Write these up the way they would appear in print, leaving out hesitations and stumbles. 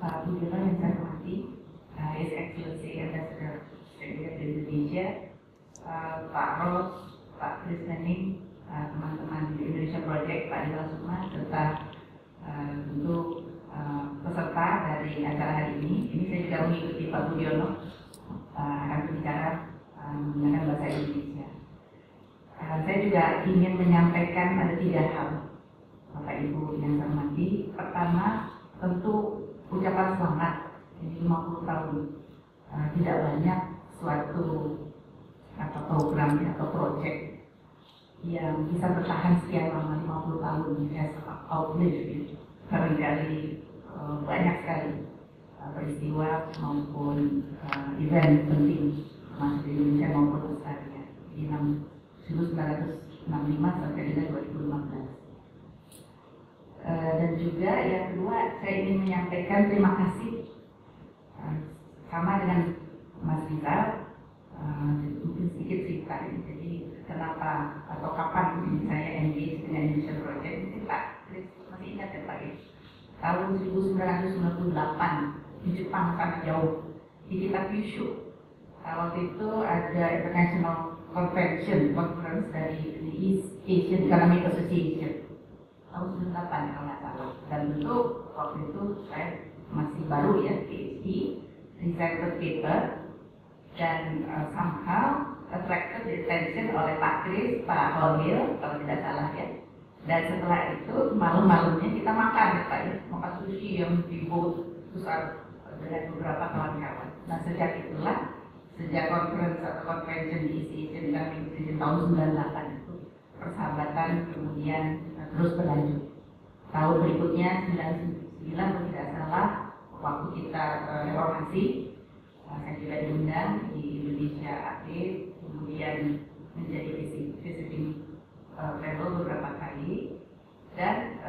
Pak Budiono yang saya hormati, His Excellency Ambassador Sekretariat Indonesia, Pak Ros, Pak Chris Manning, teman-teman di Indonesia Project, Pak Dila Sukma, serta tentu peserta dari acara hari ini. Ini saya juga mengikuti Pak Budiono akan berbicara menggunakan bahasa Indonesia. Saya juga ingin menyampaikan ada 3 hal, Bapak Ibu yang saya hormati. Pertama, tentu ucapan selamat ini 50 tahun. Tidak banyak suatu program atau proyek yang bisa bertahan sekian lama 50 tahun has outlived. Barangkali banyak sekali peristiwa maupun event penting termasuk di Indonesia maupun Australia di 1965 sampai dengan 2015. Dan juga yang kedua, saya ingin menyampaikan terima kasih sama dengan Mas Rizal, mungkin sedikit cerita ini. Jadi kenapa atau kapan ini saya engage dengan Indonesia Project? Ini Pak Chris masih ingat ya Pak? Tahun 1998 di Jepang sangat jauh, di kita Kyushu. Waktu itu ada International Conference dari East Asian Economic Association tahun 98 kalau nggak salah. Dan tentu waktu itu saya masih baru ya PhD, research paper, dan somehow attracted the attention oleh Pak Chris, Pak Holil kalau tidak salah ya. Dan setelah itu malam-malamnya kita makan ya Pak ya, makan sushi yang dibuat besar dengan beberapa kawan-kawan. Nah sejak itulah, sejak conference atau convention di Asian Economic Association tahun 98 itu persahabatan kemudian terus berlanjut. Tahun berikutnya 99 kalau tidak salah, waktu kita reformasi, saya juga diundang di Indonesia aktif, kemudian menjadi visiting fellow beberapa kali. Dan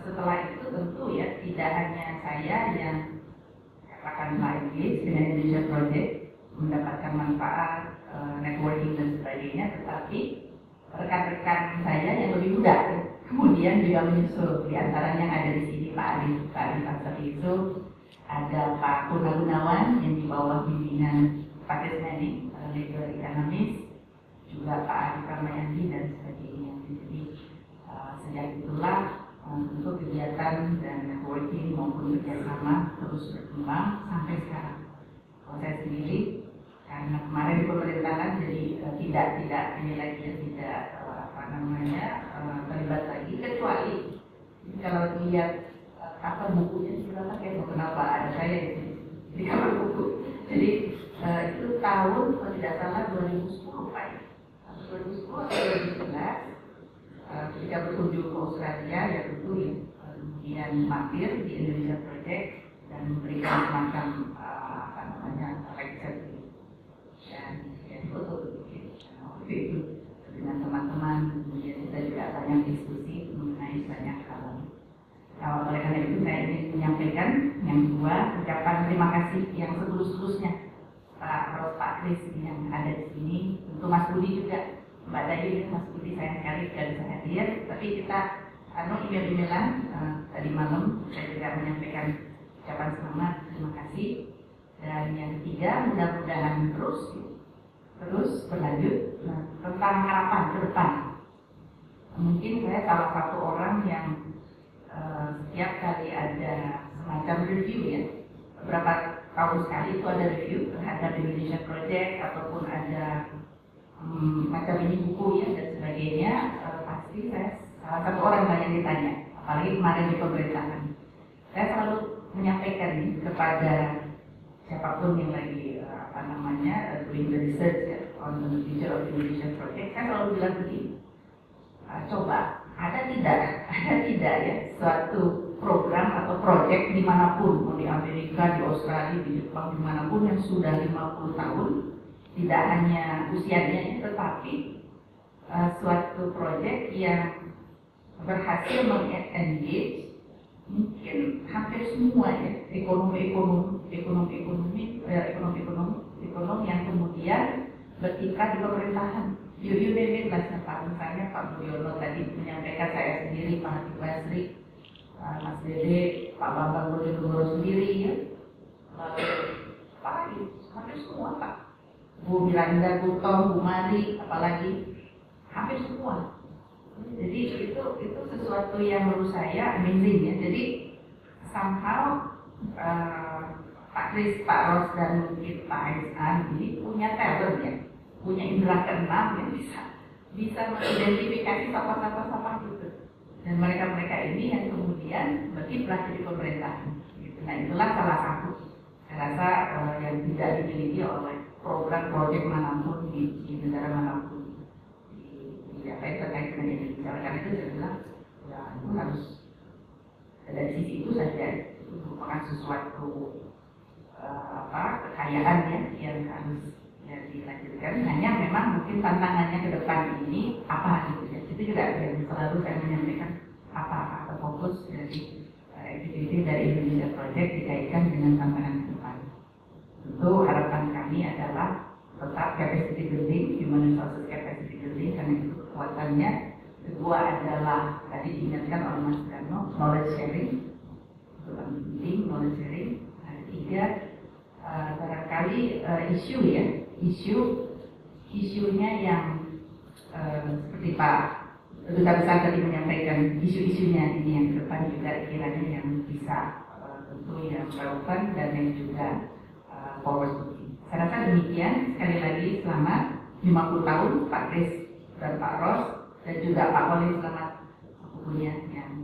setelah itu tentu ya tidak hanya saya yang katakanlah engage dengan Indonesia Project mendapatkan manfaat, networking dan sebagainya, tetapi rekan-rekan saya yang lebih muda kemudian juga menyusul. Di antaranya yang ada di sini Pak Ali Pasar Yusuf, ada Pak Purna Gunawan yang di bawah bimbingan Pak Chris Manning, legal economist, juga Pak Adi Pramayandi dan sebagainya. Jadi sejak itulah untuk kegiatan dan networking maupun kerjasama terus berkembang sampai sekarang. Kalau saya sendiri karena kemarin di pemerintahan jadi tidak ini lagi ya, tidak terlibat lagi, kecuali kalau lihat cover bukunya silakan kayak kenapa ada saya di cover buku. Jadi itu tahun kalau tidak salah 2010 Pak ya, 2010 atau 2011 ketika berkunjung ke Australia ya tentu ya, kemudian mampir di Indonesia Project dan memberikan semacam lecture dan ya foto itu dengan teman-teman, kemudian kita juga banyak diskusi mengenai banyak hal. Nah, oleh karena itu saya ingin menyampaikan yang kedua, ucapan terima kasih yang setulus-tulusnya Pak Ros, Pak Chris yang ada di sini, tentu Mas Budi juga, Mbak Dayu, Mas Budi sayang sekali tidak bisa hadir, tapi kita email-emailan tadi malam saya juga menyampaikan ucapan selamat, terima kasih. Dan yang ketiga, mudah-mudahan terus berlanjut tentang harapan ke depan. Mungkin saya salah satu orang yang setiap kali ada semacam review ya, beberapa tahun sekali itu ada review terhadap Indonesia Project ataupun ada macam ini buku ya dan sebagainya, pasti saya salah satu orang yang ditanya, apalagi kemarin di pemerintahan. Saya selalu menyampaikan kepada siapapun yang lagi doing the research ya, on the future of Indonesia Project, saya selalu bilang begini, coba ada tidak ya suatu program atau proyek dimanapun, mau di Amerika, di Australia, di Jepang, dimanapun yang sudah 50 tahun, tidak hanya usianya, tetapi suatu proyek yang berhasil meng-engage mungkin hampir semua ya ekonomi yang kemudian bertingkat di pemerintahan. You name it lah, misalnya Pak Budiono tadi menyampaikan, saya sendiri, Pak Hati Basri, Mas Dede, Pak Bambang Brojonegoro sendiri ya, lalu apa lagi, hampir semua Pak, Bu Miranda, Bu Tom, Bu Mari, apalagi hampir semua. Jadi itu sesuatu yang menurut saya amazing ya. Jadi somehow Pak Kris, Pak Ros dan mungkin Pak Aisan ini punya talent ya, punya indera keenam yang bisa mengidentifikasi sapa-sapa gitu. Dan mereka ini yang kemudian berkiprah di pemerintahan. Gitu. Nah itulah salah satu saya rasa yang tidak dimiliki oleh program proyek manapun di negara manapun di apa yang terkait dengan Indonesia. Karena itu saya bilang ya itu harus dari sisi itu saja itu merupakan sesuatu kekayaan ya yang harus dilanjutkan. Hanya memang mungkin tantangannya ke depan ini apa gitu ya. Itu juga yang selalu saya menyampaikan apa fokus dari activity dari Indonesia Project dikaitkan dengan tantangan ke depan. Tentu harapan kami adalah tetap capacity building, human resources capacity building karena itu kekuatannya. Kedua adalah tadi diingatkan oleh Mas Darno, knowledge sharing, itu penting knowledge sharing. Tiga barangkali isunya yang seperti Pak Duta Besar tadi menyampaikan isu-isunya ini yang ke depan juga kiranya yang bisa tentu yang relevan dan yang juga forward looking. Saya rasa demikian. Sekali lagi selamat 50 tahun Pak Kris dan Pak Ros dan juga Pak Wali, selamat bukunya yang